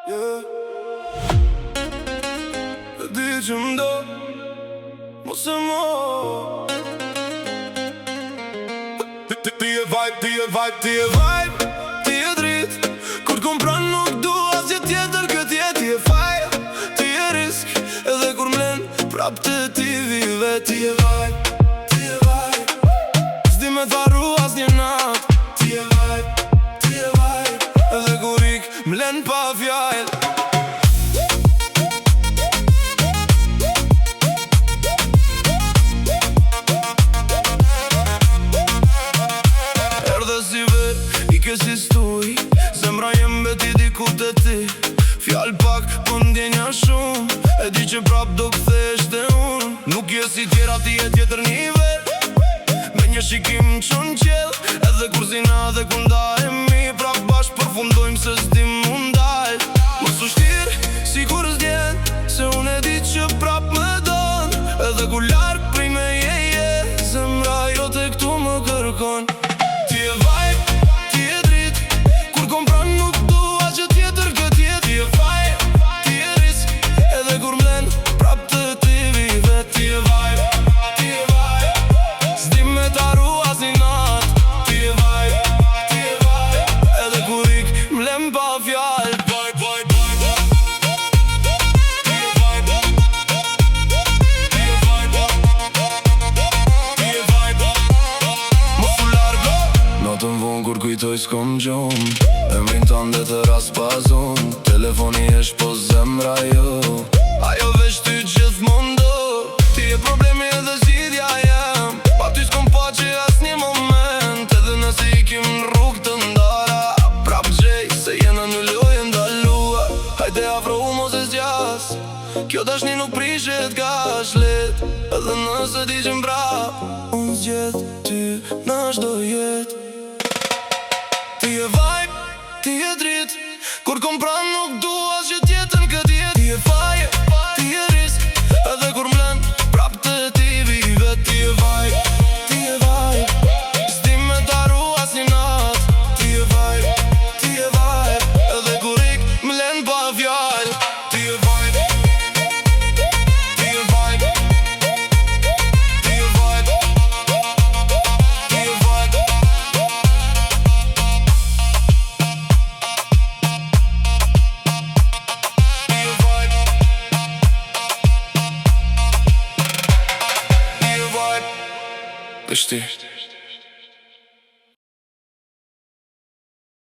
E di që m'do mos e mo. Ti e vibe, ti e vibe, ti e vibe, ti e drit. Kur t'kompran nuk du asgjë tjetër këtë jetë. Ti e fajr, ti e risk, edhe kur m'len prap të ti vive. Ti e vibe, ti e vibe, s'di me t'arru as një nat. Ti e vibe, ti e vibe, edhe kur ik m'len pa fjall. Si stuj, zemra jem beti diku të ti. Fjall pak, po ndjenja shumë. E di që prap do kthesh te unë. Nuk je si tjera, ti e tjetër nivel. Me një shikim qën qel. Edhe kur zina dhe ku ndajemi, prap bashk përfundojmë se s'dim mundal. Mos u shtir, si kur s'djen, se unë e di që prap me don. Edhe ku lark prej me jeje, zemra jote këtu më kërkon. Ti e vibe, kur kujtoj s'kom gjum. Emrin t'ande të raspazun. Telefoni esh po zemra jo. Ajo veç ty gjithmonë do. Ti e problemi edhe zgjidhja jem. Pa ty s'kom pa që as një moment. Edhe nëse ikim n'rrug të ndara, prap gjej se jena në lojë ndalua. Hajde afrohu mos e zgjas. Kjo dashni nuk prishet ka shlet. Edhe nëse di që m'prap, unë zgjedh ty në çdo jet. Ti e vibe, ti e drit. Kur kompran nuk du asgjë tjetër këtë jetë. Ti e fire, ti e risk, edhe kur m'len prap të ti vive. Ti e vibe, ti e vibe, s'di me t'arru as një nat. Ti e vibe, ti e vibe, edhe kur ik m'len pa fjall. Ti e vibe, ti e vibe, ti e vibe, ti e vibe. Vështirë.